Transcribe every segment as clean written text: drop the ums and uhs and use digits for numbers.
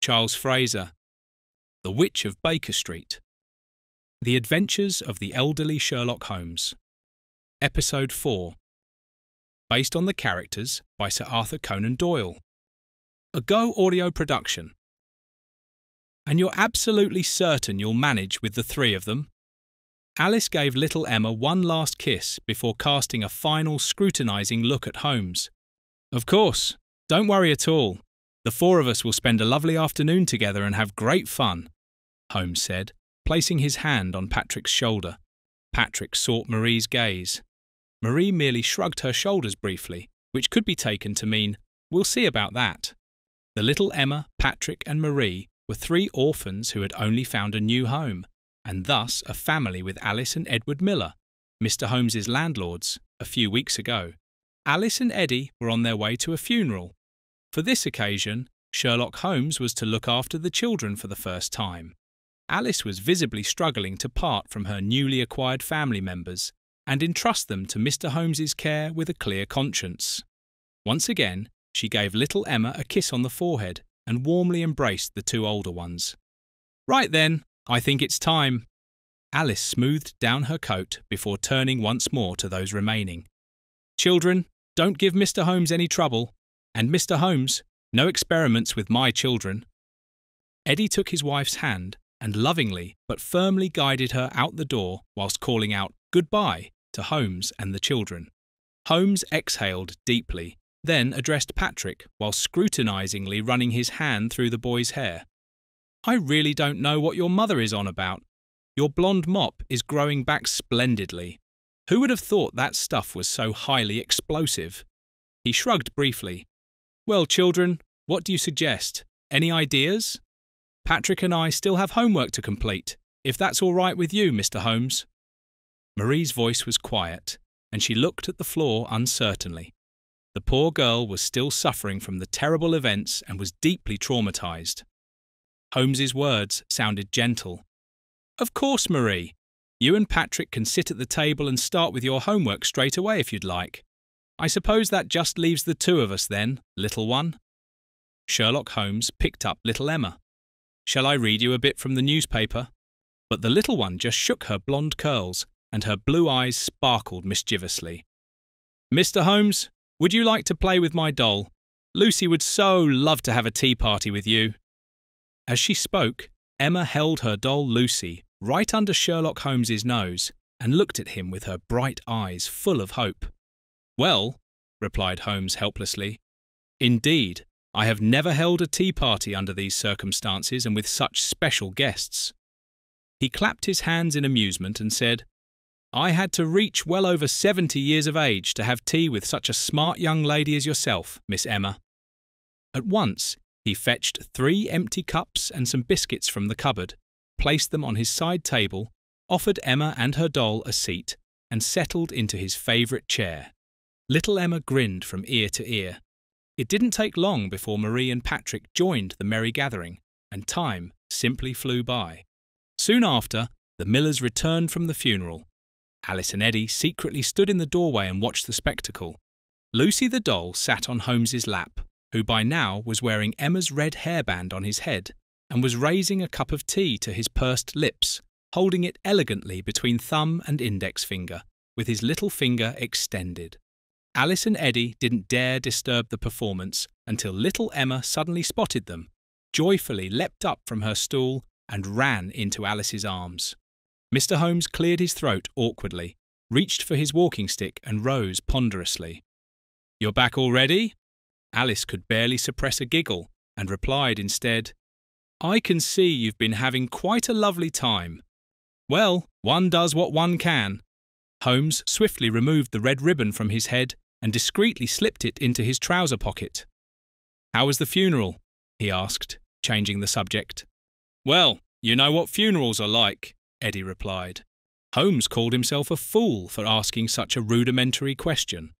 Charles Fraser. The Witch of Baker Street. The Adventures of the Elderly Sherlock Holmes. Episode 4. Based on the characters by Sir Arthur Conan Doyle. A Go audio production. And you're absolutely certain you'll manage with the three of them? Alice gave little Emma one last kiss before casting a final scrutinising look at Holmes. Of course, don't worry at all. The four of us will spend a lovely afternoon together and have great fun, Holmes said, placing his hand on Patrick's shoulder. Patrick sought Marie's gaze. Marie merely shrugged her shoulders briefly, which could be taken to mean, we'll see about that. The little Emma, Patrick and Marie were three orphans who had only found a new home, and thus a family with Alice and Edward Miller, Mr. Holmes's landlords, a few weeks ago. Alice and Eddy were on their way to a funeral. For this occasion, Sherlock Holmes was to look after the children for the first time. Alice was visibly struggling to part from her newly acquired family members and entrust them to Mr. Holmes's care with a clear conscience. Once again, she gave little Emma a kiss on the forehead and warmly embraced the two older ones. Right then, I think it's time. Alice smoothed down her coat before turning once more to those remaining. Children, don't give Mr. Holmes any trouble. And Mr. Holmes, no experiments with my children. Eddy took his wife's hand and lovingly but firmly guided her out the door whilst calling out goodbye to Holmes and the children. Holmes exhaled deeply, then addressed Patrick while scrutinisingly running his hand through the boy's hair. I really don't know what your mother is on about. Your blonde mop is growing back splendidly. Who would have thought that stuff was so highly explosive? He shrugged briefly. Well, children, what do you suggest? Any ideas? Patrick and I still have homework to complete, if that's all right with you, Mr. Holmes. Marie's voice was quiet, and she looked at the floor uncertainly. The poor girl was still suffering from the terrible events and was deeply traumatised. Holmes's words sounded gentle. Of course, Marie. You and Patrick can sit at the table and start with your homework straight away if you'd like. I suppose that just leaves the two of us then, little one. Sherlock Holmes picked up little Emma. Shall I read you a bit from the newspaper? But the little one just shook her blonde curls, and her blue eyes sparkled mischievously. Mr. Holmes, would you like to play with my doll? Lucy would so love to have a tea party with you. As she spoke, Emma held her doll Lucy right under Sherlock Holmes's nose and looked at him with her bright eyes full of hope. Well, replied Holmes helplessly, indeed, I have never held a tea party under these circumstances and with such special guests. He clapped his hands in amusement and said, I had to reach well over 70 years of age to have tea with such a smart young lady as yourself, Miss Emma. At once, he fetched 3 empty cups and some biscuits from the cupboard, placed them on his side table, offered Emma and her doll a seat, and settled into his favourite chair. Little Emma grinned from ear to ear. It didn't take long before Marie and Patrick joined the merry gathering, and time simply flew by. Soon after, the Millers returned from the funeral. Alice and Eddy secretly stood in the doorway and watched the spectacle. Lucy the doll sat on Holmes's lap, who by now was wearing Emma's red hairband on his head, and was raising a cup of tea to his pursed lips, holding it elegantly between thumb and index finger, with his little finger extended. Alice and Eddy didn't dare disturb the performance until little Emma suddenly spotted them, joyfully leapt up from her stool and ran into Alice's arms. Mr. Holmes cleared his throat awkwardly, reached for his walking stick and rose ponderously. You're back already? Alice could barely suppress a giggle and replied instead, I can see you've been having quite a lovely time. Well, one does what one can. Holmes swiftly removed the red ribbon from his head and discreetly slipped it into his trouser pocket. How was the funeral? He asked, changing the subject. Well, you know what funerals are like, Eddy replied. Holmes called himself a fool for asking such a rudimentary question.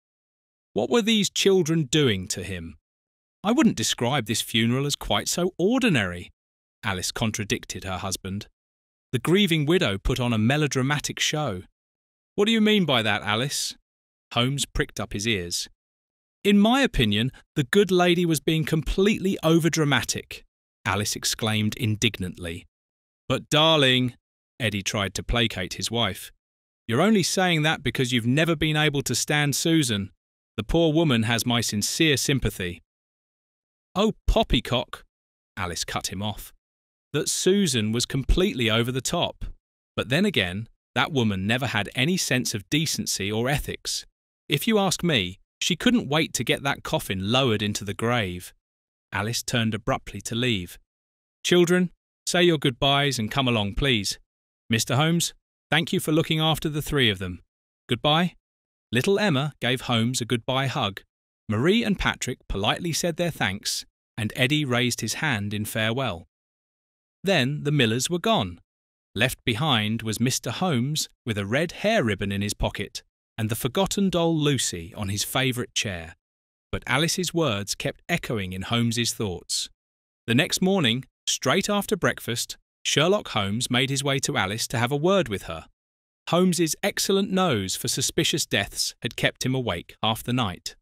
What were these children doing to him? I wouldn't describe this funeral as quite so ordinary, Alice contradicted her husband. The grieving widow put on a melodramatic show. What do you mean by that, Alice? Holmes pricked up his ears. In my opinion, the good lady was being completely overdramatic. Alice exclaimed indignantly. "But darling," Eddy tried to placate his wife, "you're only saying that because you've never been able to stand Susan. The poor woman has my sincere sympathy." "Oh, poppycock," Alice cut him off. "That Susan was completely over the top. But then again, that woman never had any sense of decency or ethics. If you ask me, she couldn't wait to get that coffin lowered into the grave." Alice turned abruptly to leave. "Children, say your goodbyes and come along, please. Mr. Holmes, thank you for looking after the three of them. Goodbye." Little Emma gave Holmes a goodbye hug. Marie and Patrick politely said their thanks, and Eddy raised his hand in farewell. Then the Millers were gone. Left behind was Mr. Holmes with a red hair ribbon in his pocket and the forgotten doll Lucy on his favourite chair. But Alice's words kept echoing in Holmes's thoughts. The next morning, straight after breakfast, Sherlock Holmes made his way to Alice to have a word with her. Holmes's excellent nose for suspicious deaths had kept him awake half the night.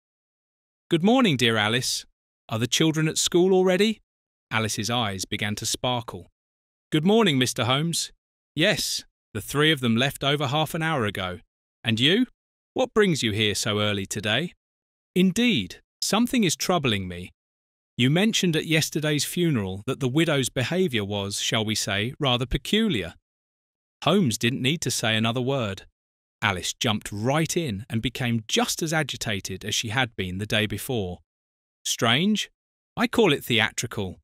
"Good morning, dear Alice. Are the children at school already?" Alice's eyes began to sparkle. "Good morning, Mr. Holmes. Yes, the three of them left over half an hour ago. And you? What brings you here so early today?" "Indeed, something is troubling me. You mentioned at yesterday's funeral that the widow's behaviour was, shall we say, rather peculiar." Holmes didn't need to say another word. Alice jumped right in and became just as agitated as she had been the day before. "Strange? I call it theatrical.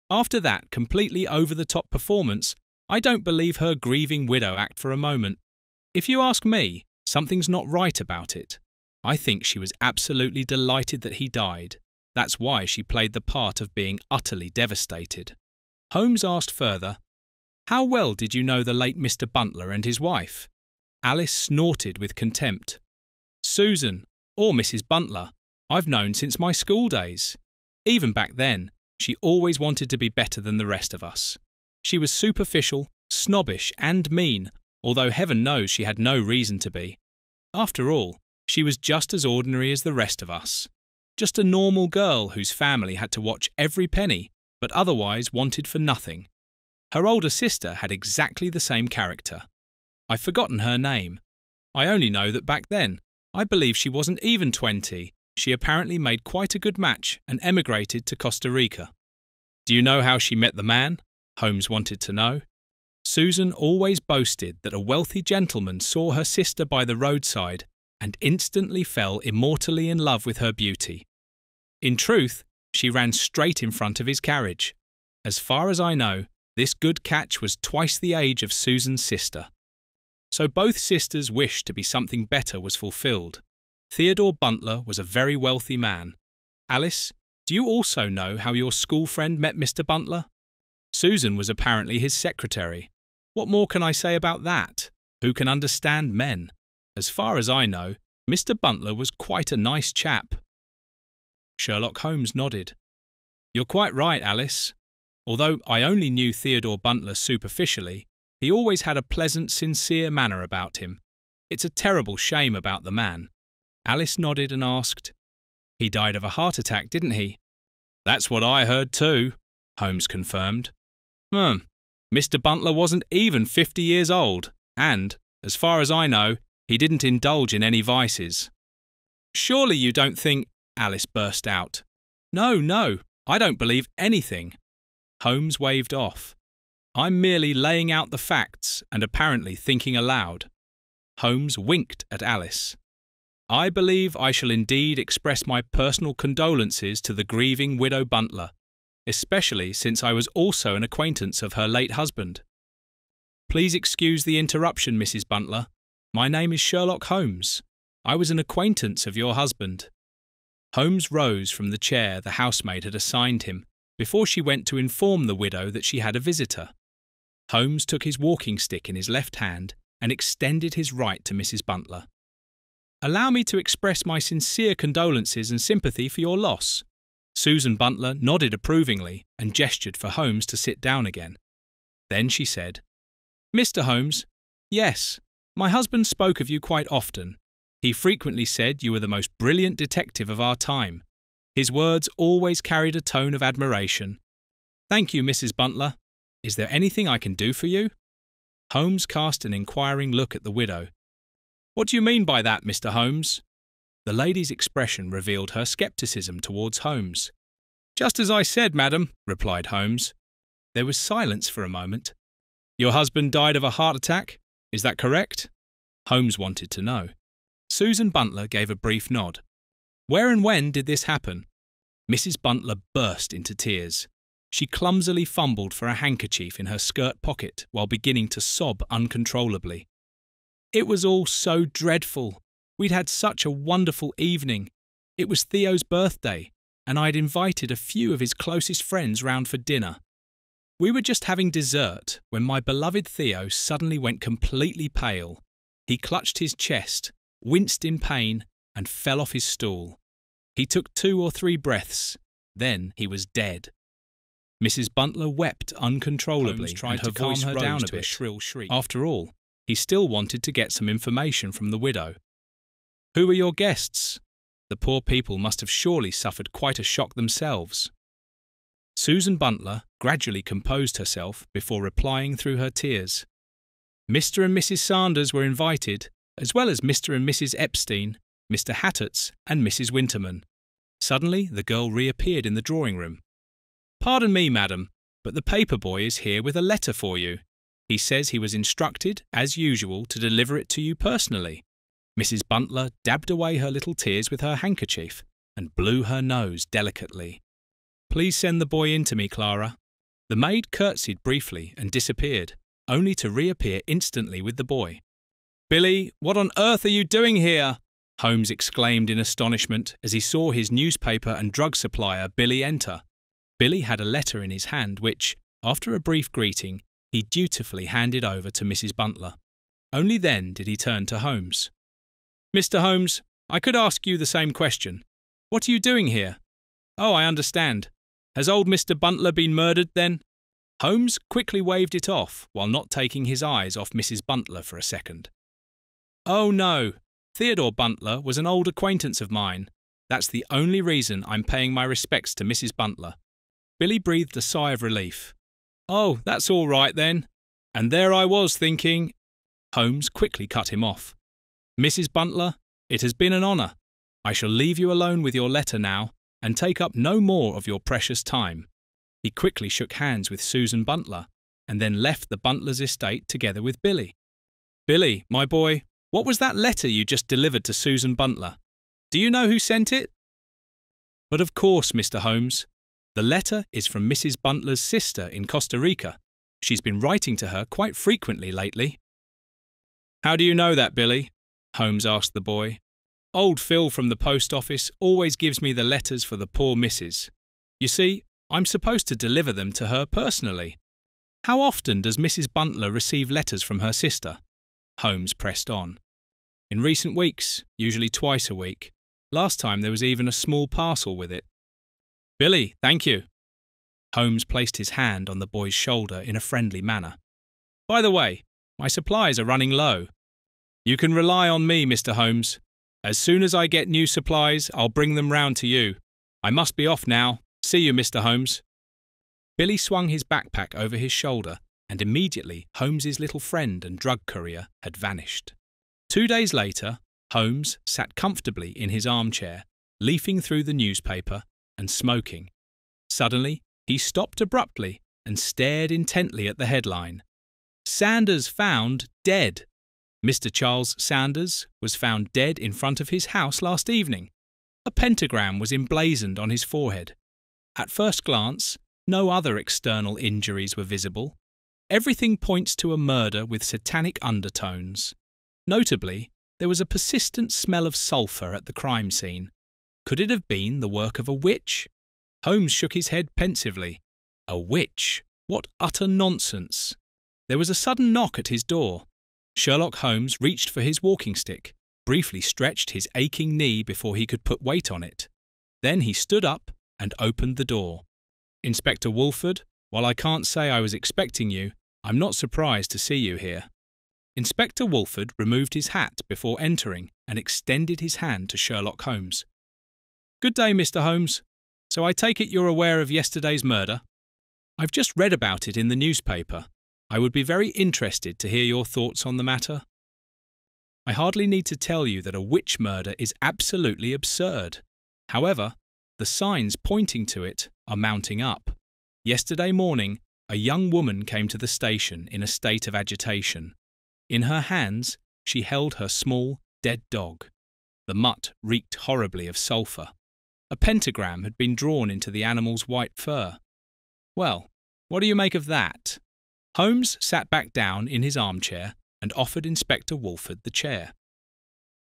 After that completely over-the-top performance, I don't believe her grieving widow act for a moment. If you ask me, something's not right about it. I think she was absolutely delighted that he died. That's why she played the part of being utterly devastated." Holmes asked further, "How well did you know the late Mr. Buntler and his wife?" Alice snorted with contempt. "Susan, or Mrs. Buntler, I've known since my school days. Even back then, she always wanted to be better than the rest of us. She was superficial, snobbish and mean, although heaven knows she had no reason to be. After all, she was just as ordinary as the rest of us. Just a normal girl whose family had to watch every penny, but otherwise wanted for nothing. Her older sister had exactly the same character. I've forgotten her name. I only know that back then, I believe she wasn't even 20. She apparently made quite a good match and emigrated to Costa Rica." "Do you know how she met the man?" Holmes wanted to know. "Susan always boasted that a wealthy gentleman saw her sister by the roadside and instantly fell immortally in love with her beauty. In truth, she ran straight in front of his carriage. As far as I know, this good catch was twice the age of Susan's sister. So both sisters' wish to be something better was fulfilled. Theodore Buntler was a very wealthy man. Alice, do you also know how your school friend met Mr. Buntler? Susan was apparently his secretary. What more can I say about that? Who can understand men? As far as I know, Mr. Buntler was quite a nice chap." Sherlock Holmes nodded. "You're quite right, Alice. Although I only knew Theodore Buntler superficially, he always had a pleasant, sincere manner about him. It's a terrible shame about the man." Alice nodded and asked, "He died of a heart attack, didn't he?" "That's what I heard too," Holmes confirmed. Mr. Buntler wasn't even 50 years old, and, as far as I know, he didn't indulge in any vices." "Surely you don't think—" Alice burst out. No, I don't believe anything." Holmes waved off. "I'm merely laying out the facts and apparently thinking aloud." Holmes winked at Alice. "I believe I shall indeed express my personal condolences to the grieving widow Buntler, especially since I was also an acquaintance of her late husband. Please excuse the interruption, Mrs. Buntler. My name is Sherlock Holmes. I was an acquaintance of your husband." Holmes rose from the chair the housemaid had assigned him before she went to inform the widow that she had a visitor. Holmes took his walking stick in his left hand and extended his right to Mrs. Buntler. "Allow me to express my sincere condolences and sympathy for your loss." Susan Buntler nodded approvingly and gestured for Holmes to sit down again. Then she said, "Mr. Holmes, yes, my husband spoke of you quite often. He frequently said you were the most brilliant detective of our time. His words always carried a tone of admiration. "Thank you, Mrs. Butler. Is there anything I can do for you?" Holmes cast an inquiring look at the widow. "What do you mean by that, Mr. Holmes?" The lady's expression revealed her scepticism towards Holmes. "Just as I said, madam," replied Holmes. There was silence for a moment. "Your husband died of a heart attack? Is that correct?" Holmes wanted to know. Susan Butler gave a brief nod. "Where and when did this happen?" Mrs. Butler burst into tears. She clumsily fumbled for a handkerchief in her skirt pocket while beginning to sob uncontrollably. "It was all so dreadful. We'd had such a wonderful evening. It was Theo's birthday, and I'd invited a few of his closest friends round for dinner. We were just having dessert when my beloved Theo suddenly went completely pale. He clutched his chest, winced in pain, and fell off his stool. He took 2 or 3 breaths. Then he was dead." Mrs. Butler wept uncontrollably, and her voice rose down a shrill shriek. After all, he still wanted to get some information from the widow. "Who were your guests? The poor people must have surely suffered quite a shock themselves." Susan Butler gradually composed herself before replying through her tears. "Mr. and Mrs. Sanders were invited, as well as Mr. and Mrs. Epstein, Mr. Hatterts, and Mrs. Winterman." Suddenly the girl reappeared in the drawing-room. "Pardon me, madam, but the paper boy is here with a letter for you. He says he was instructed, as usual, to deliver it to you personally." Mrs. Butler dabbed away her little tears with her handkerchief and blew her nose delicately. "Please send the boy in to me, Clara." The maid curtsied briefly and disappeared, only to reappear instantly with the boy. "Billy, what on earth are you doing here?" Holmes exclaimed in astonishment as he saw his newspaper and drug supplier Billy enter. Billy had a letter in his hand which, after a brief greeting, he dutifully handed over to Mrs. Butler. Only then did he turn to Holmes. "Mr. Holmes, I could ask you the same question. What are you doing here?" "Oh, I understand. Has old Mr. Butler been murdered, then?" Holmes quickly waved it off while not taking his eyes off Mrs. Butler for a second. "Oh, no. Theodore Butler was an old acquaintance of mine. That's the only reason I'm paying my respects to Mrs. Butler." Billy breathed a sigh of relief. "Oh, that's all right, then. And there I was thinking—" Holmes quickly cut him off. "Mrs. Butler, it has been an honour. I shall leave you alone with your letter now, and take up no more of your precious time." He quickly shook hands with Susan Butler, and then left the Butlers' estate together with Billy. "Billy, my boy, what was that letter you just delivered to Susan Butler? Do you know who sent it?" "But of course, Mr. Holmes. The letter is from Mrs. Butler's sister in Costa Rica. She's been writing to her quite frequently lately." "How do you know that, Billy?" Holmes asked the boy. "Old Phil from the post office always gives me the letters for the poor missus. You see, I'm supposed to deliver them to her personally." "How often does Mrs. Butler receive letters from her sister?" Holmes pressed on. "In recent weeks, usually twice a week. Last time there was even a small parcel with it." "Billy, thank you." Holmes placed his hand on the boy's shoulder in a friendly manner. "By the way, my supplies are running low. You can rely on me, Mr. Holmes. As soon as I get new supplies, I'll bring them round to you. I must be off now. See you, Mr. Holmes." Billy swung his backpack over his shoulder, and immediately Holmes's little friend and drug courier had vanished. 2 days later, Holmes sat comfortably in his armchair, leafing through the newspaper and smoking. Suddenly, he stopped abruptly and stared intently at the headline. "Sanders found dead." Mr. Charles Sanders was found dead in front of his house last evening. A pentagram was emblazoned on his forehead. At first glance, no other external injuries were visible. Everything points to a murder with satanic undertones. Notably, there was a persistent smell of sulphur at the crime scene. Could it have been the work of a witch? Holmes shook his head pensively. A witch? What utter nonsense! There was a sudden knock at his door. Sherlock Holmes reached for his walking stick, briefly stretched his aching knee before he could put weight on it. Then he stood up and opened the door. "Inspector Wolfford, while I can't say I was expecting you, I'm not surprised to see you here." Inspector Wolfford removed his hat before entering and extended his hand to Sherlock Holmes. "Good day, Mr. Holmes. So I take it you're aware of yesterday's murder?" I've just read about it in the newspaper. I would be very interested to hear your thoughts on the matter. I hardly need to tell you that a witch murder is absolutely absurd. However, the signs pointing to it are mounting up. Yesterday morning, a young woman came to the station in a state of agitation. In her hands, she held her small, dead dog. The mutt reeked horribly of sulphur. A pentagram had been drawn into the animal's white fur. Well, what do you make of that? Holmes sat back down in his armchair and offered Inspector Wolfford the chair.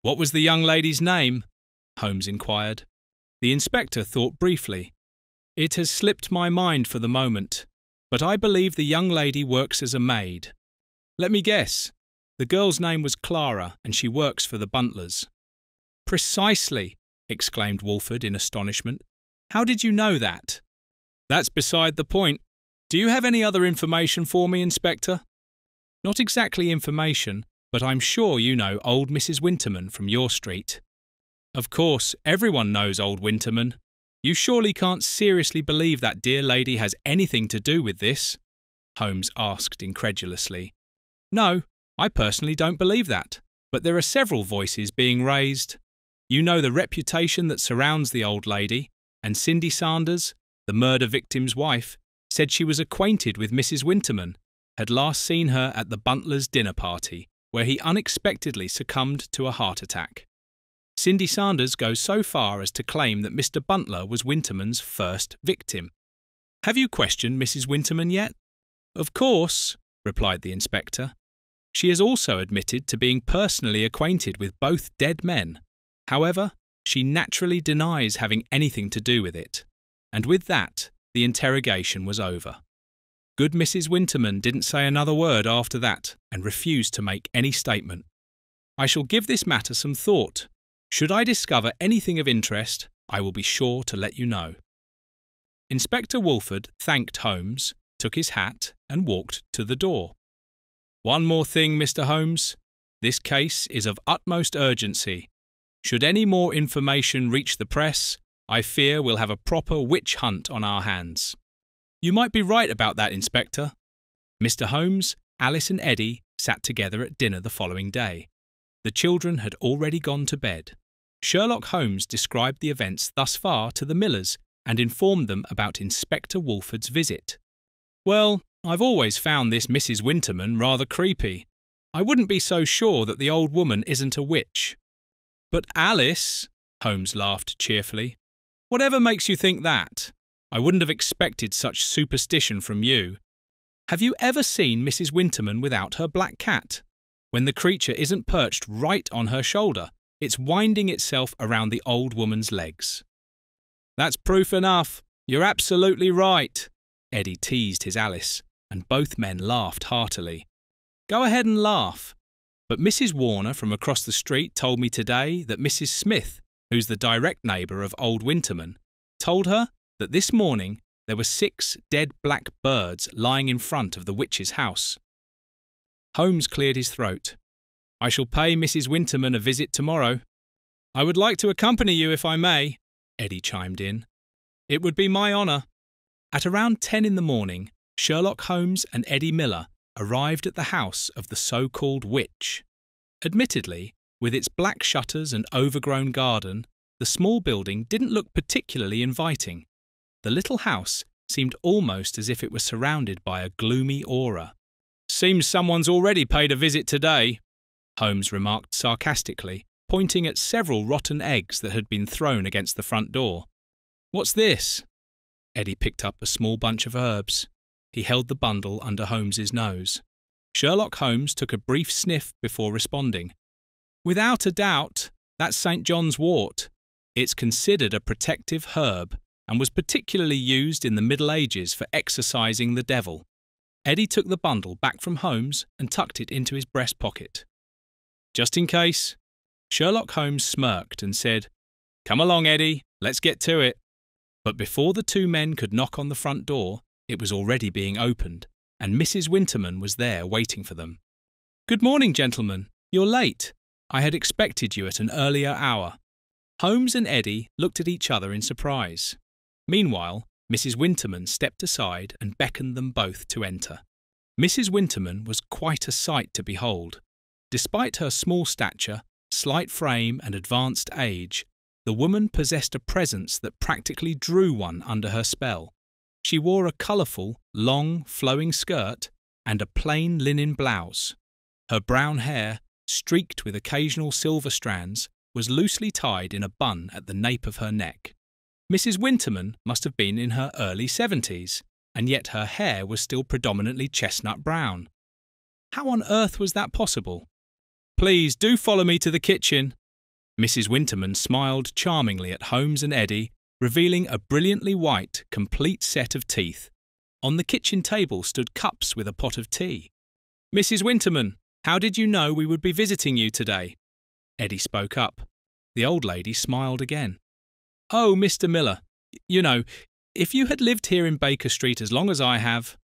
"What was the young lady's name?" Holmes inquired. The inspector thought briefly. "It has slipped my mind for the moment, but I believe the young lady works as a maid. Let me guess. The girl's name was Clara, and she works for the Buntlers." "Precisely!" exclaimed Wolfford in astonishment. "How did you know that?" "That's beside the point. Do you have any other information for me, Inspector?" "Not exactly information, but I'm sure you know old Mrs Winterman from your street." "Of course, everyone knows old Winterman. You surely can't seriously believe that dear lady has anything to do with this?" Holmes asked incredulously. "No, I personally don't believe that, but there are several voices being raised. You know the reputation that surrounds the old lady, and Cindy Sanders, the murder victim's wife, said she was acquainted with Mrs Winterman, had last seen her at the Buntlers' dinner party, where he unexpectedly succumbed to a heart attack. Cindy Sanders goes so far as to claim that Mr Buntler was Winterman's first victim. Have you questioned Mrs Winterman yet?" "Of course," replied the inspector. "She has also admitted to being personally acquainted with both dead men. However, she naturally denies having anything to do with it. And with that, the interrogation was over. Good Mrs Winterman didn't say another word after that and refused to make any statement. I shall give this matter some thought. Should I discover anything of interest, I will be sure to let you know." Inspector Wolfford thanked Holmes, took his hat and walked to the door. "One more thing, Mr Holmes. This case is of utmost urgency. Should any more information reach the press, I fear we'll have a proper witch hunt on our hands." "You might be right about that, Inspector." Mr Holmes, Alice and Eddy sat together at dinner the following day. The children had already gone to bed. Sherlock Holmes described the events thus far to the Millers and informed them about Inspector Wolfford's visit. "Well, I've always found this Mrs Winterman rather creepy. I wouldn't be so sure that the old woman isn't a witch." "But Alice," Holmes laughed cheerfully, "whatever makes you think that? I wouldn't have expected such superstition from you. Have you ever seen Mrs Winterman without her black cat? When the creature isn't perched right on her shoulder, it's winding itself around the old woman's legs." "That's proof enough. You're absolutely right." Eddy teased his Alice, and both men laughed heartily. "Go ahead and laugh. But Mrs Warner from across the street told me today that Mrs Smith, who's the direct neighbour of old Winterman, told her that this morning there were 6 dead black birds lying in front of the witch's house." Holmes cleared his throat. "I shall pay Mrs Winterman a visit tomorrow." "I would like to accompany you if I may," Eddy chimed in. "It would be my honour." At around 10 in the morning, Sherlock Holmes and Eddy Miller arrived at the house of the so-called witch. Admittedly, with its black shutters and overgrown garden, the small building didn't look particularly inviting. The little house seemed almost as if it were surrounded by a gloomy aura. "Seems someone's already paid a visit today," Holmes remarked sarcastically, pointing at several rotten eggs that had been thrown against the front door. "What's this?" Eddy picked up a small bunch of herbs. He held the bundle under Holmes's nose. Sherlock Holmes took a brief sniff before responding. "Without a doubt, that's St John's wort. It's considered a protective herb and was particularly used in the Middle Ages for exorcising the devil." Eddy took the bundle back from Holmes and tucked it into his breast pocket. "Just in case." Sherlock Holmes smirked and said, "Come along, Eddy, let's get to it." But before the two men could knock on the front door, it was already being opened, and Mrs Winterman was there waiting for them. "Good morning, gentlemen. You're late. I had expected you at an earlier hour." Holmes and Eddy looked at each other in surprise. Meanwhile, Mrs. Winterman stepped aside and beckoned them both to enter. Mrs. Winterman was quite a sight to behold. Despite her small stature, slight frame and advanced age, the woman possessed a presence that practically drew one under her spell. She wore a colourful, long, flowing skirt and a plain linen blouse. Her brown hair, streaked with occasional silver strands, was loosely tied in a bun at the nape of her neck. Mrs. Winterman must have been in her early 70s, and yet her hair was still predominantly chestnut brown. How on earth was that possible? "Please do follow me to the kitchen." Mrs. Winterman smiled charmingly at Holmes and Eddy, revealing a brilliantly white, complete set of teeth. On the kitchen table stood cups with a pot of tea. "Mrs. Winterman, how did you know we would be visiting you today?" Eddy spoke up. The old lady smiled again. "Oh, Mr. Miller, you know, if you had lived here in Baker Street as long as I have,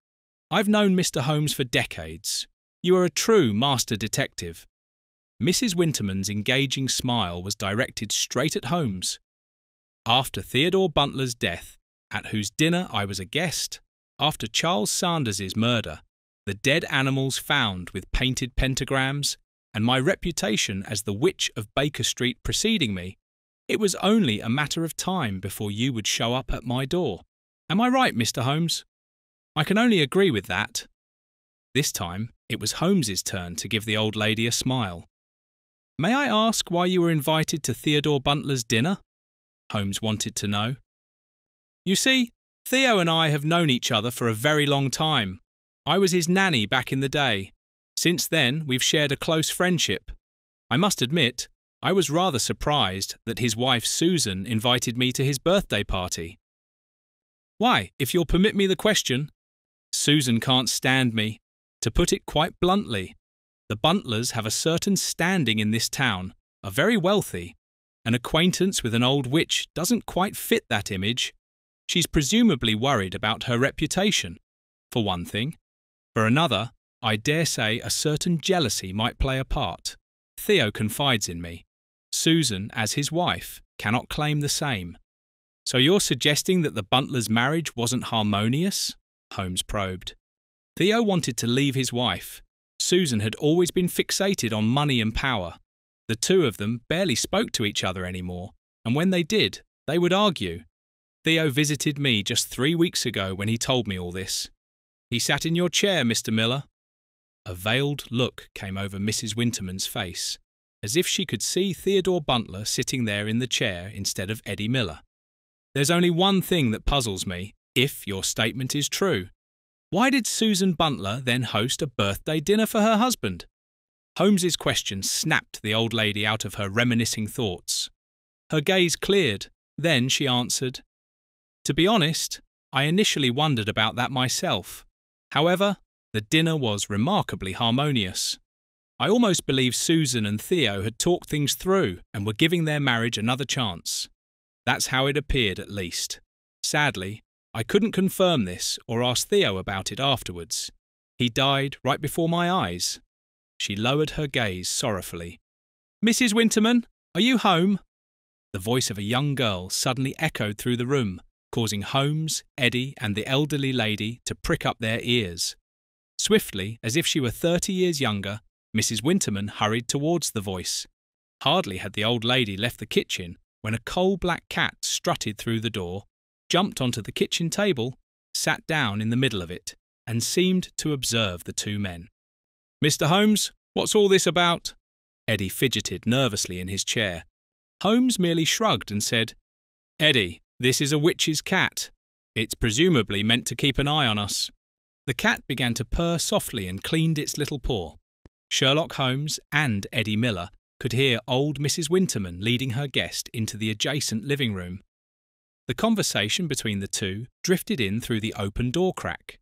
I've known Mr. Holmes for decades. You are a true master detective." Mrs. Winterman's engaging smile was directed straight at Holmes. "After Theodore Butler's death, at whose dinner I was a guest, after Charles Sanders's murder, the dead animals found with painted pentagrams, and my reputation as the Witch of Baker Street preceding me, it was only a matter of time before you would show up at my door. Am I right, Mr. Holmes?" "I can only agree with that." This time, it was Holmes's turn to give the old lady a smile. "May I ask why you were invited to Theodore Butler's dinner?" Holmes wanted to know. "You see, Theo and I have known each other for a very long time. I was his nanny back in the day. Since then, we've shared a close friendship. I must admit, I was rather surprised that his wife Susan invited me to his birthday party." "Why, if you'll permit me the question?" "Susan can't stand me. To put it quite bluntly, the Butlers have a certain standing in this town, are very wealthy. An acquaintance with an old witch doesn't quite fit that image. She's presumably worried about her reputation, for one thing. For another, I dare say a certain jealousy might play a part. Theo confides in me. Susan, as his wife, cannot claim the same." "So you're suggesting that the Butlers' marriage wasn't harmonious?" Holmes probed. "Theo wanted to leave his wife. Susan had always been fixated on money and power. The two of them barely spoke to each other anymore, and when they did, they would argue. Theo visited me just 3 weeks ago when he told me all this. He sat in your chair, Mr. Miller." A veiled look came over Mrs. Winterman's face, as if she could see Theodore Butler sitting there in the chair instead of Eddy Miller. "There's only one thing that puzzles me, if your statement is true. Why did Susan Butler then host a birthday dinner for her husband?" Holmes's question snapped the old lady out of her reminiscing thoughts. Her gaze cleared, then she answered, "To be honest, I initially wondered about that myself. However, the dinner was remarkably harmonious. I almost believe Susan and Theo had talked things through and were giving their marriage another chance. That's how it appeared, at least. Sadly, I couldn't confirm this or ask Theo about it afterwards. He died right before my eyes." She lowered her gaze sorrowfully. "Mrs. Winterman, are you home?" The voice of a young girl suddenly echoed through the room, causing Holmes, Eddy, and the elderly lady to prick up their ears. Swiftly, as if she were 30 years younger, Mrs. Winterman hurried towards the voice. Hardly had the old lady left the kitchen when a coal-black cat strutted through the door, jumped onto the kitchen table, sat down in the middle of it, and seemed to observe the two men. "Mr. Holmes, what's all this about?" Eddy fidgeted nervously in his chair. Holmes merely shrugged and said, "Eddy, this is a witch's cat. It's presumably meant to keep an eye on us." The cat began to purr softly and cleaned its little paw. Sherlock Holmes and Eddy Miller could hear old Mrs. Winterman leading her guest into the adjacent living room. The conversation between the two drifted in through the open door crack.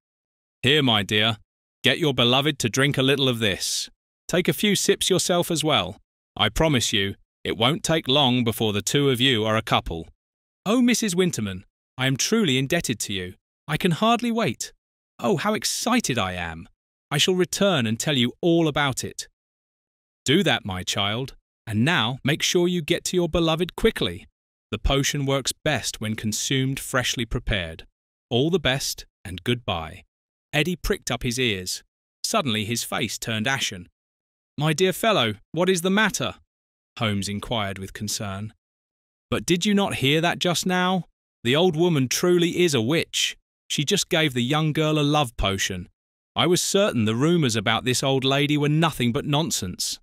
"Here, my dear, get your beloved to drink a little of this. Take a few sips yourself as well. I promise you, it won't take long before the two of you are a couple." "Oh, Mrs. Winterman, I am truly indebted to you. I can hardly wait. Oh, how excited I am. I shall return and tell you all about it." "Do that, my child, and now make sure you get to your beloved quickly. The potion works best when consumed freshly prepared. All the best, and goodbye." Eddy pricked up his ears. Suddenly his face turned ashen. "My dear fellow, what is the matter?" Holmes inquired with concern. "But did you not hear that just now? The old woman truly is a witch. She just gave the young girl a love potion. I was certain the rumours about this old lady were nothing but nonsense."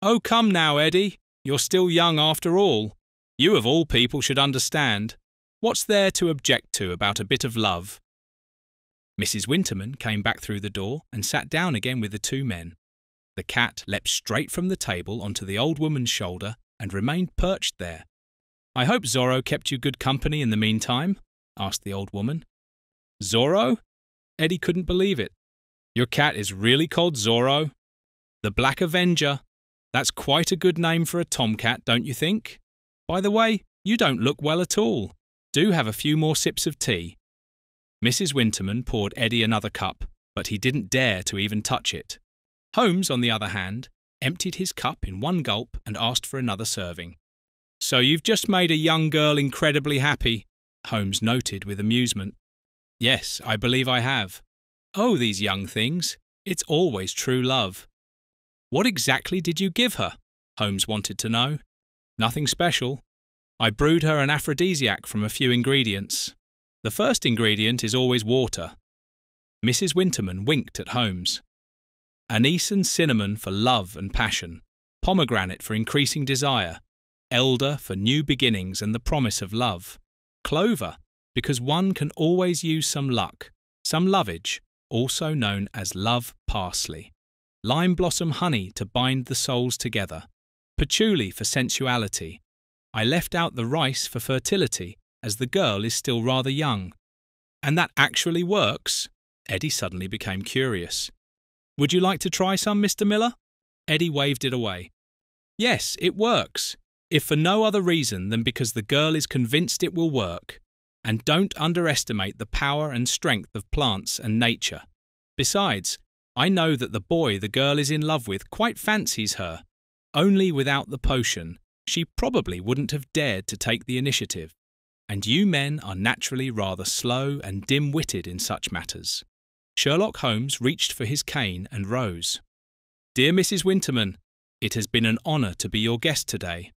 "Oh, come now, Eddy. You're still young after all. You of all people should understand. What's there to object to about a bit of love?" Mrs. Winterman came back through the door and sat down again with the two men. The cat leapt straight from the table onto the old woman's shoulder and remained perched there. "I hope Zorro kept you good company in the meantime?" asked the old woman. "Zorro?" Eddy couldn't believe it. "Your cat is really called Zorro? The Black Avenger? That's quite a good name for a tomcat, don't you think? By the way, you don't look well at all. Do have a few more sips of tea." Mrs. Winterman poured Eddy another cup, but he didn't dare to even touch it. Holmes, on the other hand, emptied his cup in one gulp and asked for another serving. "So you've just made a young girl incredibly happy," Holmes noted with amusement. "Yes, I believe I have." "Oh, these young things. It's always true love." "What exactly did you give her?" Holmes wanted to know. "Nothing special. I brewed her an aphrodisiac from a few ingredients. The first ingredient is always water." Mrs. Winterman winked at Holmes. "Anise and cinnamon for love and passion, pomegranate for increasing desire, elder for new beginnings and the promise of love, clover because one can always use some luck, some lovage, also known as love parsley, lime blossom honey to bind the souls together, patchouli for sensuality. I left out the rice for fertility, as the girl is still rather young." "And that actually works?" Eddy suddenly became curious. "Would you like to try some, Mr. Miller?" Eddy waved it away. "Yes, it works, if for no other reason than because the girl is convinced it will work. And don't underestimate the power and strength of plants and nature. Besides, I know that the boy the girl is in love with quite fancies her. Only without the potion, she probably wouldn't have dared to take the initiative. And you men are naturally rather slow and dim-witted in such matters." Sherlock Holmes reached for his cane and rose. "Dear Mrs. Winterman, it has been an honour to be your guest today."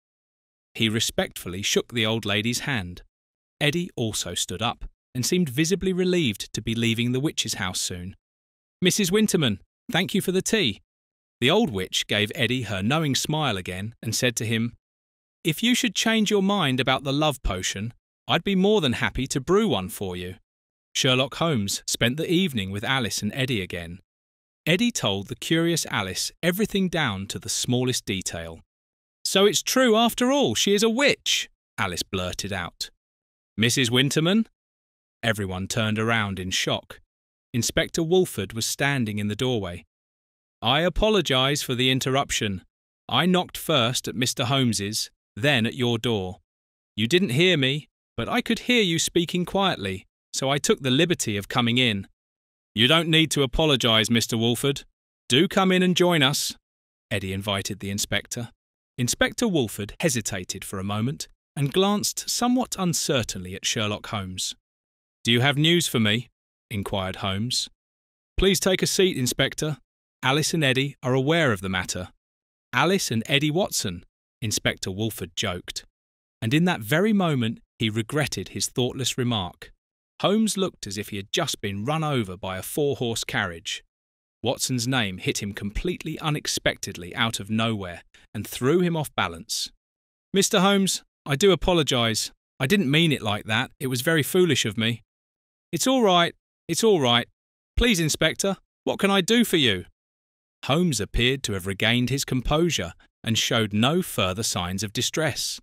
He respectfully shook the old lady's hand. Eddy also stood up and seemed visibly relieved to be leaving the witch's house soon. "Mrs. Winterman, thank you for the tea." The old witch gave Eddy her knowing smile again and said to him, "If you should change your mind about the love potion, I'd be more than happy to brew one for you." Sherlock Holmes spent the evening with Alice and Eddy again. Eddy told the curious Alice everything down to the smallest detail. "So it's true after all, she is a witch," Alice blurted out. "Mrs. Winterman?" Everyone turned around in shock. Inspector Wolfford was standing in the doorway. "I apologise for the interruption. I knocked first at Mr. Holmes's, then at your door. You didn't hear me, but I could hear you speaking quietly, so I took the liberty of coming in." "You don't need to apologise, Mr. Wolfford. Do come in and join us," Eddy invited the inspector. Inspector Wolfford hesitated for a moment and glanced somewhat uncertainly at Sherlock Holmes. "Do you have news for me?" inquired Holmes. "Please take a seat, Inspector. Alice and Eddy are aware of the matter." "Alice and Eddy Watson," Inspector Wolfford joked. And in that very moment he regretted his thoughtless remark. Holmes looked as if he had just been run over by a four-horse carriage. Watson's name hit him completely unexpectedly out of nowhere and threw him off balance. "Mr. Holmes, I do apologise. I didn't mean it like that. It was very foolish of me." "It's all right. It's all right. Please, Inspector, what can I do for you?" Holmes appeared to have regained his composure and showed no further signs of distress.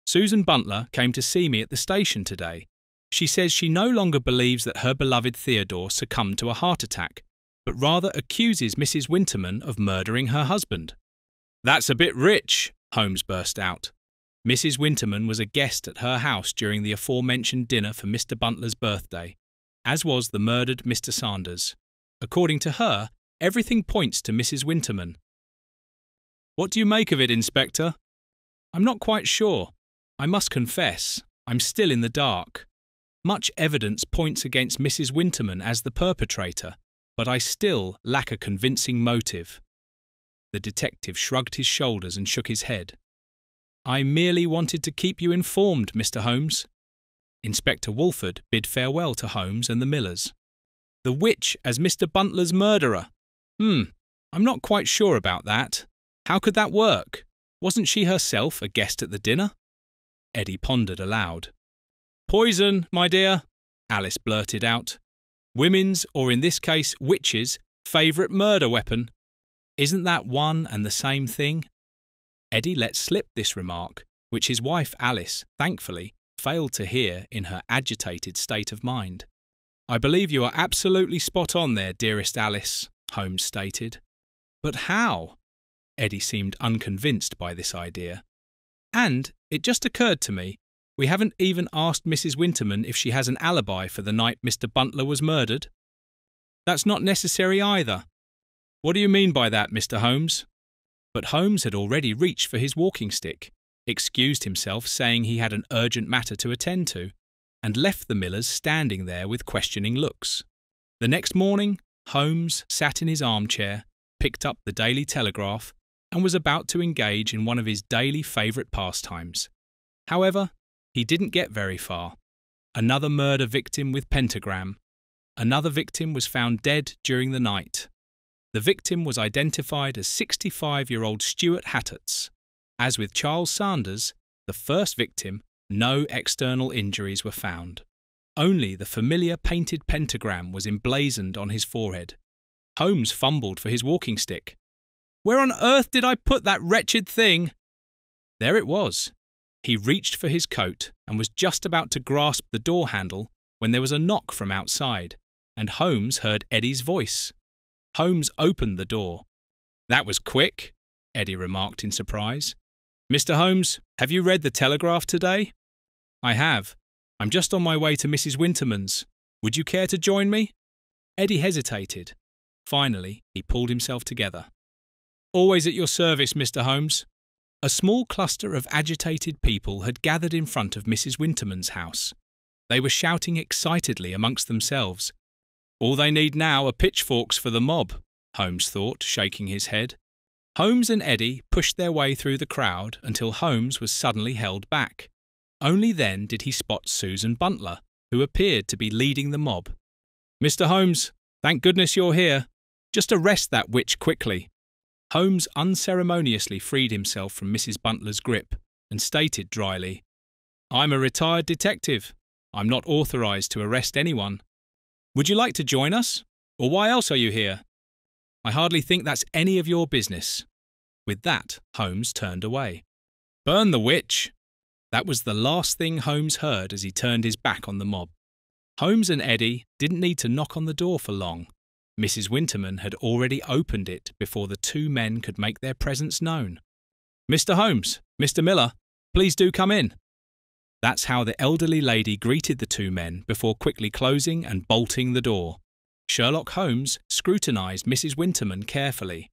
"Susan Buntler came to see me at the station today. She says she no longer believes that her beloved Theodore succumbed to a heart attack, but rather accuses Mrs. Winterman of murdering her husband." "That's a bit rich," Holmes burst out. Mrs. Winterman was a guest at her house during the aforementioned dinner for Mr. Buntler's birthday, as was the murdered Mr. Sanders. According to her, everything points to Mrs. Winterman. "What do you make of it, Inspector?" "I'm not quite sure. I must confess, I'm still in the dark." Much evidence points against Mrs. Winterman as the perpetrator, but I still lack a convincing motive." The detective shrugged his shoulders and shook his head. "I merely wanted to keep you informed, Mr. Holmes." Inspector Wolfford bid farewell to Holmes and the Millers. "The witch as Mr. Butler's murderer? I'm not quite sure about that. How could that work? Wasn't she herself a guest at the dinner?" Eddy pondered aloud. "Poison, my dear," Alice blurted out. "Women's, or in this case witches', favourite murder weapon. Isn't that one and the same thing?" Eddy let slip this remark, which his wife Alice, thankfully, failed to hear in her agitated state of mind. "I believe you are absolutely spot on there, dearest Alice," Holmes stated. "But how?" Eddy seemed unconvinced by this idea. "And it just occurred to me, we haven't even asked Mrs. Winterman if she has an alibi for the night Mr. Butler was murdered." "That's not necessary either." "What do you mean by that, Mr. Holmes?" But Holmes had already reached for his walking stick, excused himself saying he had an urgent matter to attend to, and left the Millers standing there with questioning looks. The next morning, Holmes sat in his armchair, picked up the Daily Telegraph, and was about to engage in one of his daily favourite pastimes. However, he didn't get very far. Another murder victim with pentagram. Another victim was found dead during the night. The victim was identified as 65-year-old Stuart Hatterts. As with Charles Sanders, the first victim, no external injuries were found. Only the familiar painted pentagram was emblazoned on his forehead. Holmes fumbled for his walking stick. "Where on earth did I put that wretched thing?" There it was. He reached for his coat and was just about to grasp the door handle when there was a knock from outside, and Holmes heard Eddy's voice. Holmes opened the door. "That was quick," Eddy remarked in surprise. "Mr. Holmes, have you read the Telegraph today?" "I have. I'm just on my way to Mrs. Winterman's. Would you care to join me?" Eddy hesitated. Finally, he pulled himself together. "Always at your service, Mr. Holmes." A small cluster of agitated people had gathered in front of Mrs. Winterman's house. They were shouting excitedly amongst themselves. "All they need now are pitchforks for the mob," Holmes thought, shaking his head. Holmes and Eddy pushed their way through the crowd until Holmes was suddenly held back. Only then did he spot Susan Butler, who appeared to be leading the mob. "Mr. Holmes, thank goodness you're here. Just arrest that witch quickly." Holmes unceremoniously freed himself from Mrs. Butler's grip and stated dryly, "I'm a retired detective. I'm not authorised to arrest anyone. Would you like to join us? Or why else are you here?" "I hardly think that's any of your business." With that, Holmes turned away. "Burn the witch!" That was the last thing Holmes heard as he turned his back on the mob. Holmes and Eddy didn't need to knock on the door for long. Mrs. Winterman had already opened it before the two men could make their presence known. "Mr. Holmes, Mr. Miller, please do come in." That's how the elderly lady greeted the two men before quickly closing and bolting the door. Sherlock Holmes scrutinised Mrs. Winterman carefully.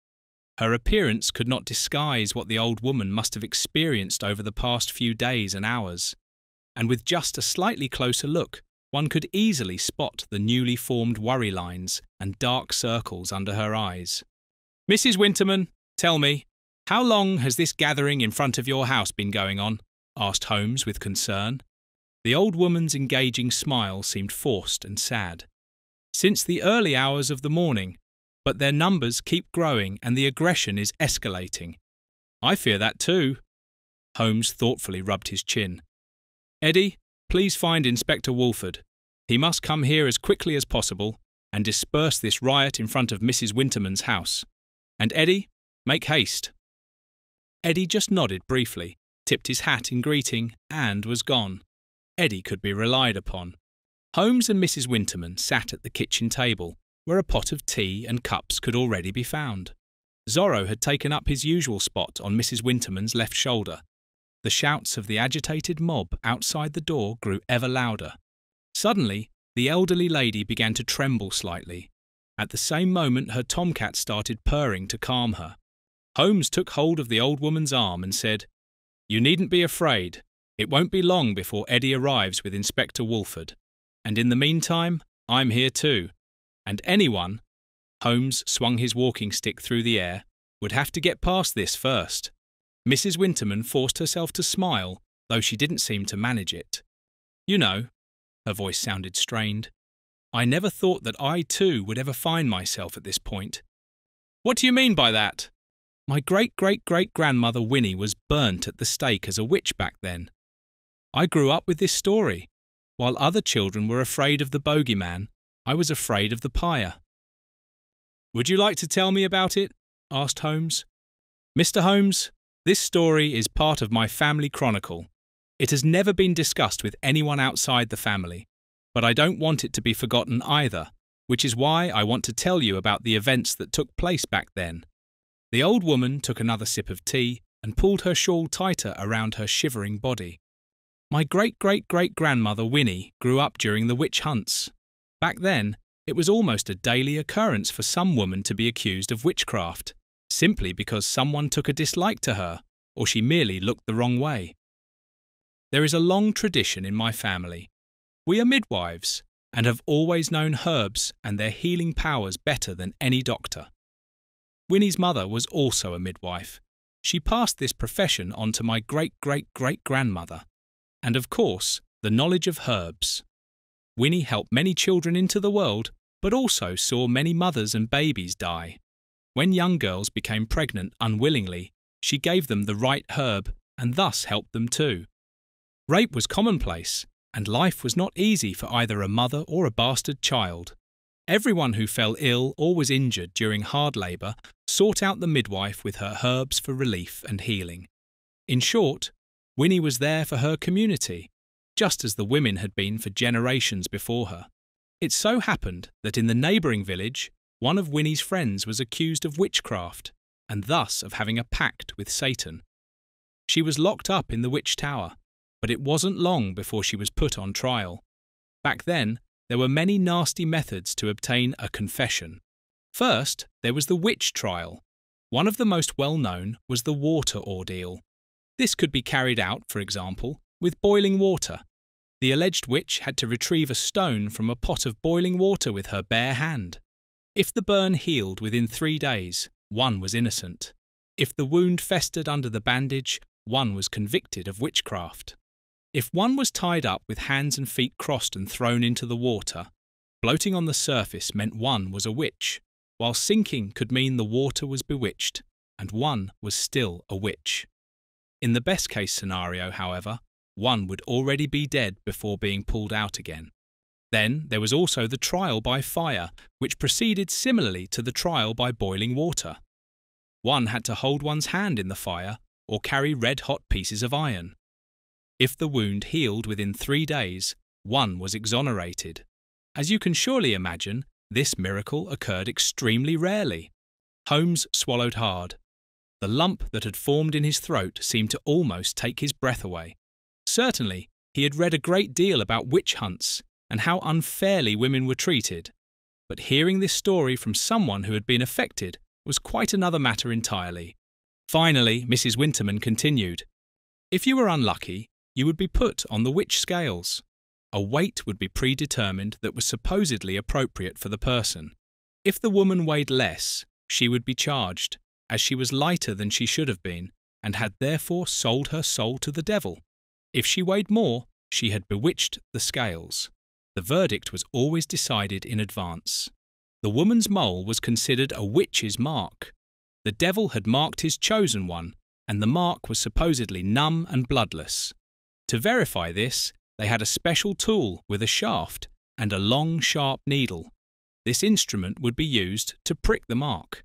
Her appearance could not disguise what the old woman must have experienced over the past few days and hours, and with just a slightly closer look, one could easily spot the newly formed worry lines and dark circles under her eyes. "Mrs. Winterman, tell me, how long has this gathering in front of your house been going on?" asked Holmes with concern. The old woman's engaging smile seemed forced and sad. "Since the early hours of the morning, but their numbers keep growing and the aggression is escalating." "I fear that too." Holmes thoughtfully rubbed his chin. "Eddy, please find Inspector Wolfford. He must come here as quickly as possible and disperse this riot in front of Mrs. Winterman's house. And Eddy, make haste." Eddy just nodded briefly, tipped his hat in greeting, and was gone. Eddy could be relied upon. Holmes and Mrs. Winterman sat at the kitchen table, where a pot of tea and cups could already be found. Zorro had taken up his usual spot on Mrs. Winterman's left shoulder. The shouts of the agitated mob outside the door grew ever louder. Suddenly, the elderly lady began to tremble slightly. At the same moment, her tomcat started purring to calm her. Holmes took hold of the old woman's arm and said, "You needn't be afraid. It won't be long before Eddy arrives with Inspector Wolfford. And in the meantime, I'm here too. And anyone," Holmes swung his walking stick through the air, "would have to get past this first." Mrs. Winterman forced herself to smile, though she didn't seem to manage it. "You know," her voice sounded strained, "I never thought that I too would ever find myself at this point." "What do you mean by that?" "My great-great-great-grandmother Winnie was burnt at the stake as a witch back then. I grew up with this story. While other children were afraid of the bogeyman, I was afraid of the pyre." "Would you like to tell me about it?" asked Holmes. "Mr. Holmes, this story is part of my family chronicle. It has never been discussed with anyone outside the family, but I don't want it to be forgotten either, which is why I want to tell you about the events that took place back then." The old woman took another sip of tea and pulled her shawl tighter around her shivering body. "My great-great-great-grandmother Winnie grew up during the witch hunts. Back then, it was almost a daily occurrence for some woman to be accused of witchcraft, simply because someone took a dislike to her, or she merely looked the wrong way. There is a long tradition in my family. We are midwives, and have always known herbs and their healing powers better than any doctor. Winnie's mother was also a midwife. She passed this profession on to my great-great-great-grandmother. And of course, the knowledge of herbs. Winnie helped many children into the world, but also saw many mothers and babies die. When young girls became pregnant unwillingly, she gave them the right herb and thus helped them too. Rape was commonplace, and life was not easy for either a mother or a bastard child. Everyone who fell ill or was injured during hard labour sought out the midwife with her herbs for relief and healing. In short, Winnie was there for her community, just as the women had been for generations before her. It so happened that in the neighbouring village, one of Winnie's friends was accused of witchcraft, and thus of having a pact with Satan. She was locked up in the witch tower, but it wasn't long before she was put on trial. Back then, there were many nasty methods to obtain a confession. First, there was the witch trial. One of the most well-known was the water ordeal. This could be carried out, for example, with boiling water. The alleged witch had to retrieve a stone from a pot of boiling water with her bare hand. If the burn healed within 3 days, one was innocent. If the wound festered under the bandage, one was convicted of witchcraft. If one was tied up with hands and feet crossed and thrown into the water, floating on the surface meant one was a witch, while sinking could mean the water was bewitched, and one was still a witch. In the best-case scenario, however, one would already be dead before being pulled out again. Then there was also the trial by fire, which proceeded similarly to the trial by boiling water. One had to hold one's hand in the fire or carry red-hot pieces of iron. If the wound healed within 3 days, one was exonerated. As you can surely imagine, this miracle occurred extremely rarely. Holmes swallowed hard. The lump that had formed in his throat seemed to almost take his breath away. Certainly, he had read a great deal about witch hunts and how unfairly women were treated. But hearing this story from someone who had been affected was quite another matter entirely. Finally, Mrs. Winterman continued, "If you were unlucky, you would be put on the witch scales. A weight would be predetermined that was supposedly appropriate for the person. If the woman weighed less, she would be charged, as she was lighter than she should have been, and had therefore sold her soul to the devil. If she weighed more, she had bewitched the scales. The verdict was always decided in advance. The woman's mole was considered a witch's mark. The devil had marked his chosen one, and the mark was supposedly numb and bloodless. To verify this, they had a special tool with a shaft and a long, sharp needle. This instrument would be used to prick the mark.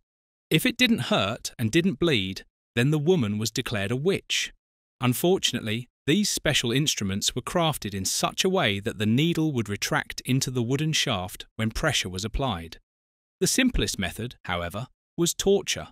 If it didn't hurt and didn't bleed, then the woman was declared a witch. Unfortunately, these special instruments were crafted in such a way that the needle would retract into the wooden shaft when pressure was applied. The simplest method, however, was torture.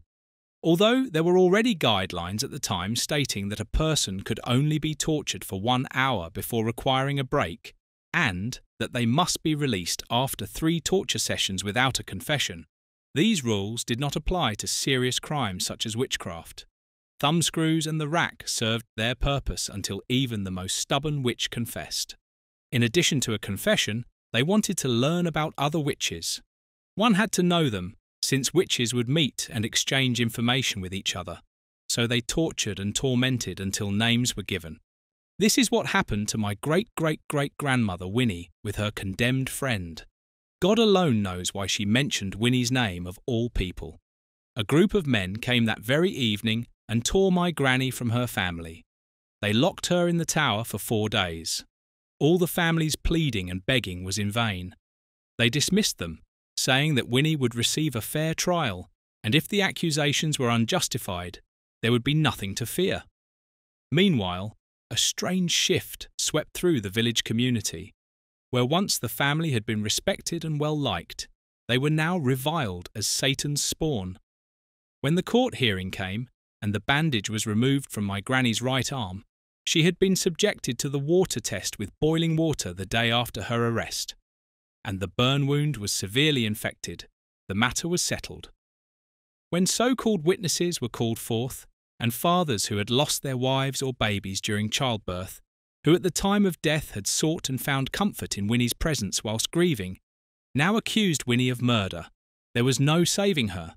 Although there were already guidelines at the time stating that a person could only be tortured for 1 hour before requiring a break, and that they must be released after 3 torture sessions without a confession, these rules did not apply to serious crimes such as witchcraft. Thumbscrews and the rack served their purpose until even the most stubborn witch confessed. In addition to a confession, They wanted to learn about other witches. One had to know them, since witches would meet and exchange information with each other. So they tortured and tormented until names were given. This is what happened to my great-great-great-grandmother Winnie with her condemned friend. God alone knows why she mentioned Winnie's name of all people. A group of men came that very evening and tore my granny from her family. They locked her in the tower for 4 days. All the family's pleading and begging was in vain. They dismissed them, saying that Winnie would receive a fair trial, and if the accusations were unjustified, there would be nothing to fear. Meanwhile, a strange shift swept through the village community. Where once the family had been respected and well-liked, they were now reviled as Satan's spawn. When the court hearing came, and the bandage was removed from my granny's right arm, she had been subjected to the water test with boiling water the day after her arrest. And the burn wound was severely infected. The matter was settled. When so-called witnesses were called forth, and fathers who had lost their wives or babies during childbirth, who at the time of death had sought and found comfort in Winnie's presence whilst grieving, now accused Winnie of murder, there was no saving her.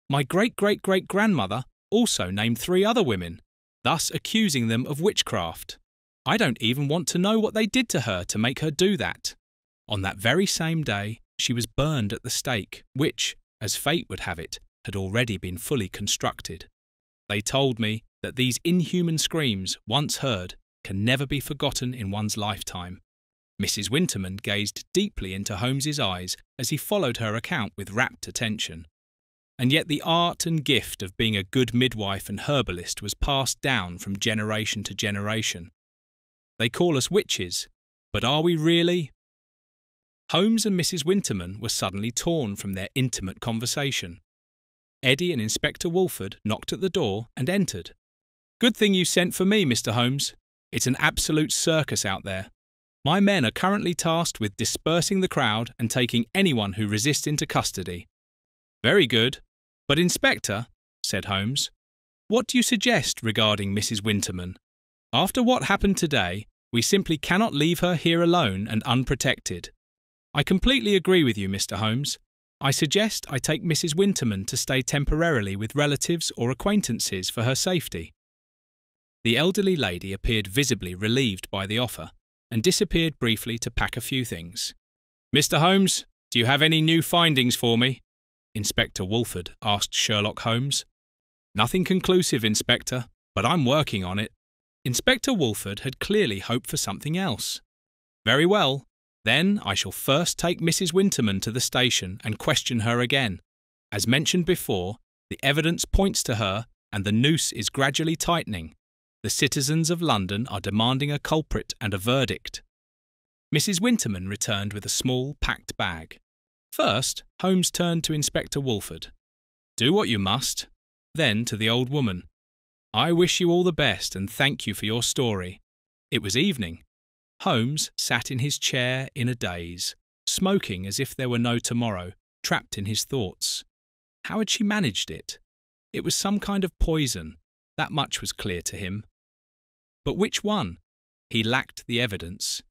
My great-great-great-grandmother also named 3 other women, thus accusing them of witchcraft. I don't even want to know what they did to her to make her do that. On that very same day, she was burned at the stake, which, as fate would have it, had already been fully constructed. They told me that these inhuman screams, once heard, can never be forgotten in one's lifetime. Mrs. Winterman gazed deeply into Holmes's eyes as he followed her account with rapt attention. And yet the art and gift of being a good midwife and herbalist was passed down from generation to generation. They call us witches, but are we really? Holmes and Mrs. Winterman were suddenly torn from their intimate conversation. Eddy and Inspector Wolfford knocked at the door and entered. "Good thing you sent for me, Mr. Holmes. It's an absolute circus out there. My men are currently tasked with dispersing the crowd and taking anyone who resists into custody." "Very good. But, Inspector," said Holmes, "what do you suggest regarding Mrs. Winterman? After what happened today, we simply cannot leave her here alone and unprotected." "I completely agree with you, Mr. Holmes. I suggest I take Mrs. Winterman to stay temporarily with relatives or acquaintances for her safety." The elderly lady appeared visibly relieved by the offer and disappeared briefly to pack a few things. "Mr. Holmes, do you have any new findings for me?" Inspector Wolfford asked Sherlock Holmes. "Nothing conclusive, Inspector, but I'm working on it." Inspector Wolfford had clearly hoped for something else. "Very well. Then I shall first take Mrs. Winterman to the station and question her again. As mentioned before, the evidence points to her and the noose is gradually tightening. The citizens of London are demanding a culprit and a verdict." Mrs. Winterman returned with a small, packed bag. First, Holmes turned to Inspector Wolfford. "Do what you must." Then to the old woman. "I wish you all the best and thank you for your story." It was evening. Holmes sat in his chair in a daze, smoking as if there were no tomorrow, trapped in his thoughts. How had she managed it? It was some kind of poison, that much was clear to him. But which one? He lacked the evidence.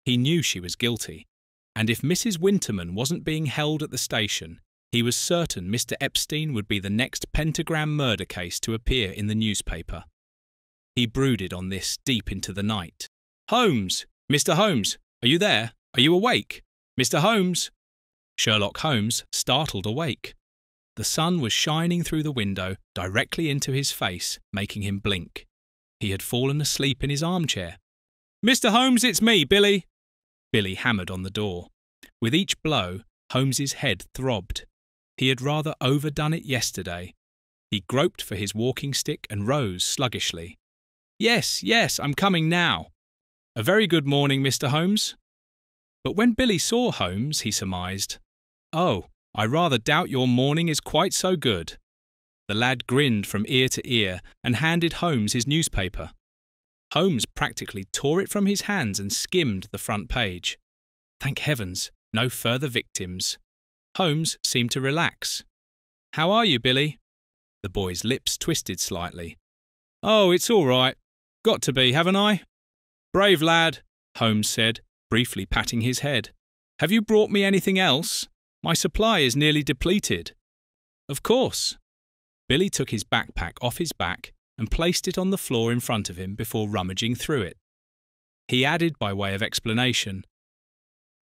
He knew she was guilty, and if Mrs. Winterman wasn't being held at the station, he was certain Mr. Epstein would be the next pentagram murder case to appear in the newspaper. He brooded on this deep into the night. "Holmes! Mr. Holmes! Are you there? Are you awake? Mr. Holmes!" Sherlock Holmes startled awake. The sun was shining through the window directly into his face, making him blink. He had fallen asleep in his armchair. "Mr. Holmes, it's me, Billy!" Billy hammered on the door. With each blow, Holmes's head throbbed. He had rather overdone it yesterday. He groped for his walking stick and rose sluggishly. Yes, I'm coming now." "A very good morning, Mr. Holmes." But when Billy saw Holmes, he surmised, "Oh, I rather doubt your morning is quite so good." The lad grinned from ear to ear and handed Holmes his newspaper. Holmes practically tore it from his hands and skimmed the front page. Thank heavens, no further victims. Holmes seemed to relax. "How are you, Billy?" The boy's lips twisted slightly. "Oh, it's all right. Got to be, haven't I?" "Brave lad," Holmes said, briefly patting his head. Have you brought me anything else? My supply is nearly depleted. Of course. Billy took his backpack off his back and placed it on the floor in front of him before rummaging through it. He added by way of explanation,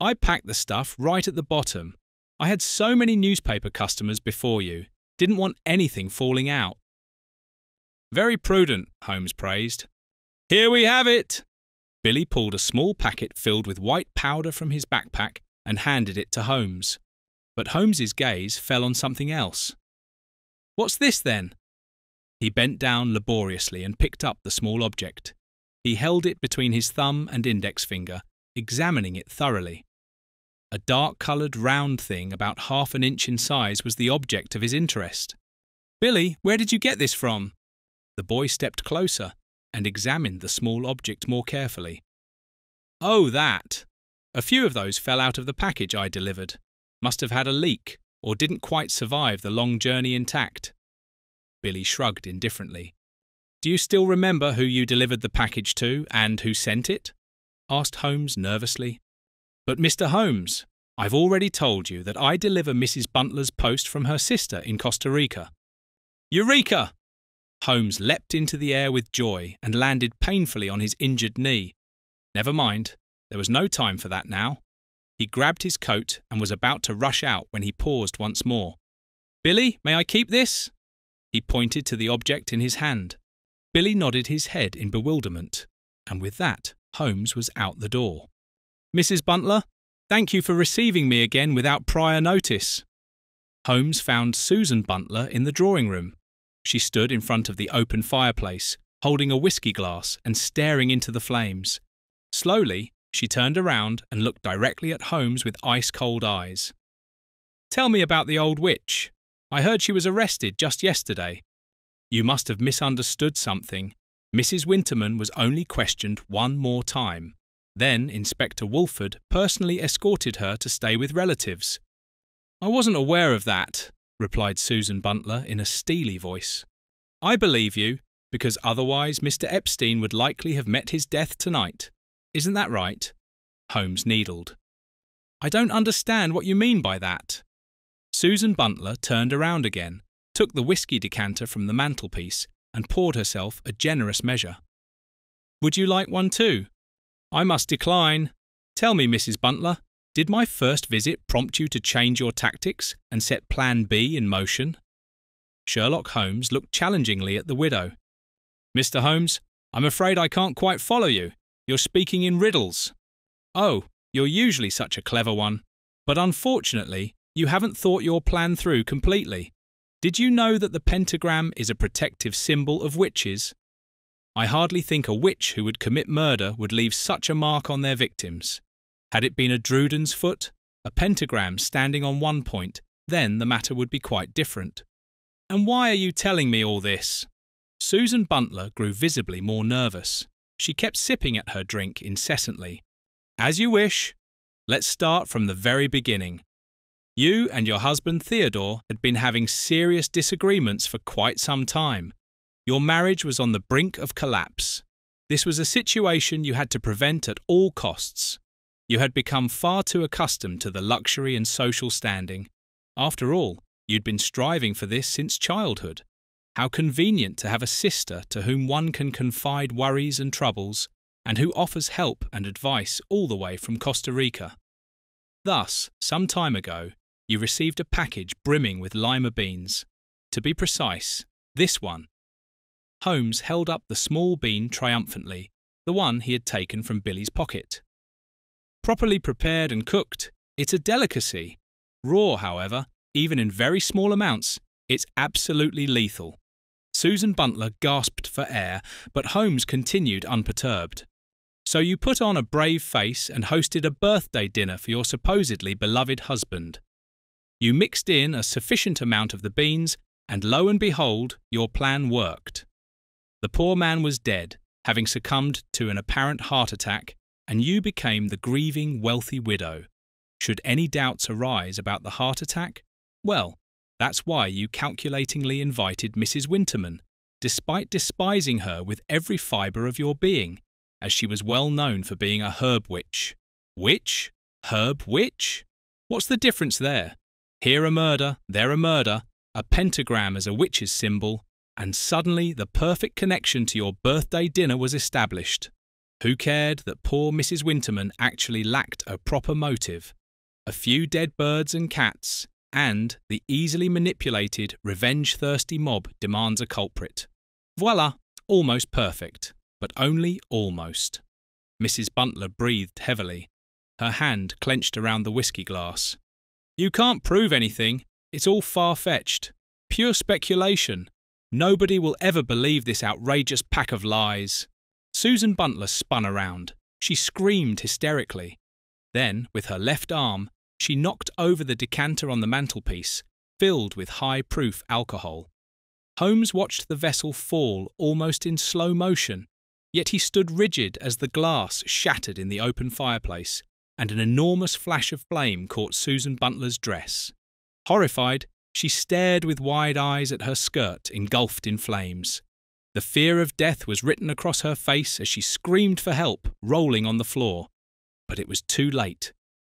I packed the stuff right at the bottom. I had so many newspaper customers before you. Didn't want anything falling out. Very prudent, Holmes praised. Here we have it! Billy pulled a small packet filled with white powder from his backpack and handed it to Holmes. But Holmes's gaze fell on something else. What's this then? He bent down laboriously and picked up the small object. He held it between his thumb and index finger, examining it thoroughly. A dark-coloured round thing about 1/2 an inch in size was the object of his interest. Billy, where did you get this from? The boy stepped closer and examined the small object more carefully. Oh, that! A few of those fell out of the package I delivered. Must have had a leak, or didn't quite survive the long journey intact. Billy shrugged indifferently. Do you still remember who you delivered the package to and who sent it? Asked Holmes nervously. But Mr. Holmes, I've already told you that I deliver Mrs. Buntler's post from her sister in Costa Rica. Eureka! Holmes leapt into the air with joy and landed painfully on his injured knee. Never mind, there was no time for that now. He grabbed his coat and was about to rush out when he paused once more. Billy, may I keep this? He pointed to the object in his hand. Billy nodded his head in bewilderment, and with that, Holmes was out the door. Mrs. Buntler, thank you for receiving me again without prior notice. Holmes found Susan Buntler in the drawing room. She stood in front of the open fireplace, holding a whisky glass and staring into the flames. Slowly, she turned around and looked directly at Holmes with ice-cold eyes. Tell me about the old witch. I heard she was arrested just yesterday. You must have misunderstood something. Mrs. Winterman was only questioned one more time. Then Inspector Wolfford personally escorted her to stay with relatives. I wasn't aware of that, replied Susan Buntler in a steely voice. I believe you, because otherwise Mr. Epstein would likely have met his death tonight. Isn't that right? Holmes needled. I don't understand what you mean by that. Susan Buntler turned around again, took the whisky decanter from the mantelpiece and poured herself a generous measure. Would you like one too? I must decline. Tell me, Mrs. Buntler, did my first visit prompt you to change your tactics and set Plan B in motion? Sherlock Holmes looked challengingly at the widow. Mr. Holmes, I'm afraid I can't quite follow you. You're speaking in riddles. Oh, you're usually such a clever one. But unfortunately, you haven't thought your plan through completely. Did you know that the pentagram is a protective symbol of witches? I hardly think a witch who would commit murder would leave such a mark on their victims. Had it been a Druden's foot, a pentagram standing on one point, then the matter would be quite different. And why are you telling me all this? Susan Buntler grew visibly more nervous. She kept sipping at her drink incessantly. As you wish. Let's start from the very beginning. You and your husband Theodore had been having serious disagreements for quite some time. Your marriage was on the brink of collapse. This was a situation you had to prevent at all costs. You had become far too accustomed to the luxury and social standing. After all, you'd been striving for this since childhood. How convenient to have a sister to whom one can confide worries and troubles, and who offers help and advice all the way from Costa Rica. Thus, some time ago, you received a package brimming with lima beans. To be precise, this one. Holmes held up the small bean triumphantly, the one he had taken from Billy's pocket. Properly prepared and cooked, it's a delicacy. Raw, however, even in very small amounts, it's absolutely lethal. Susan Buntler gasped for air, but Holmes continued unperturbed. So you put on a brave face and hosted a birthday dinner for your supposedly beloved husband. You mixed in a sufficient amount of the beans, and lo and behold, your plan worked. The poor man was dead, having succumbed to an apparent heart attack, and you became the grieving, wealthy widow. Should any doubts arise about the heart attack, well, that's why you calculatingly invited Mrs. Winterman, despite despising her with every fibre of your being, as she was well known for being a herb witch. Witch? Herb witch? What's the difference there? Here a murder, there a murder, a pentagram as a witch's symbol, and suddenly the perfect connection to your birthday dinner was established. Who cared that poor Mrs. Winterman actually lacked a proper motive? A few dead birds and cats, and the easily manipulated, revenge-thirsty mob demands a culprit. Voila, almost perfect, but only almost. Mrs. Buntler breathed heavily, her hand clenched around the whisky glass. You can't prove anything. It's all far-fetched. Pure speculation. Nobody will ever believe this outrageous pack of lies. Susan Buntler spun around. She screamed hysterically. Then, with her left arm, she knocked over the decanter on the mantelpiece, filled with high-proof alcohol. Holmes watched the vessel fall almost in slow motion, yet he stood rigid as the glass shattered in the open fireplace, and an enormous flash of flame caught Susan Buntler's dress. Horrified, she stared with wide eyes at her skirt engulfed in flames. The fear of death was written across her face as she screamed for help, rolling on the floor. But it was too late.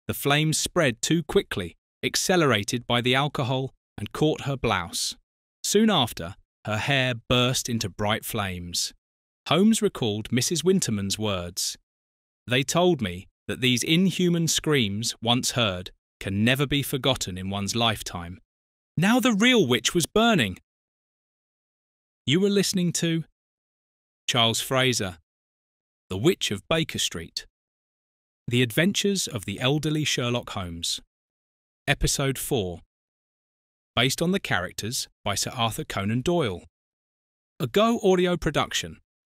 The flames spread too quickly, accelerated by the alcohol, and caught her blouse. Soon after, her hair burst into bright flames. Holmes recalled Mrs. Winterman's words. They told me that these inhuman screams, once heard, can never be forgotten in one's lifetime. Now the real witch was burning. You were listening to Charles Fraser, The Witch of Baker Street, The Adventures of the Elderly Sherlock Holmes, Episode 4, based on the characters by Sir Arthur Conan Doyle. A Go audio production.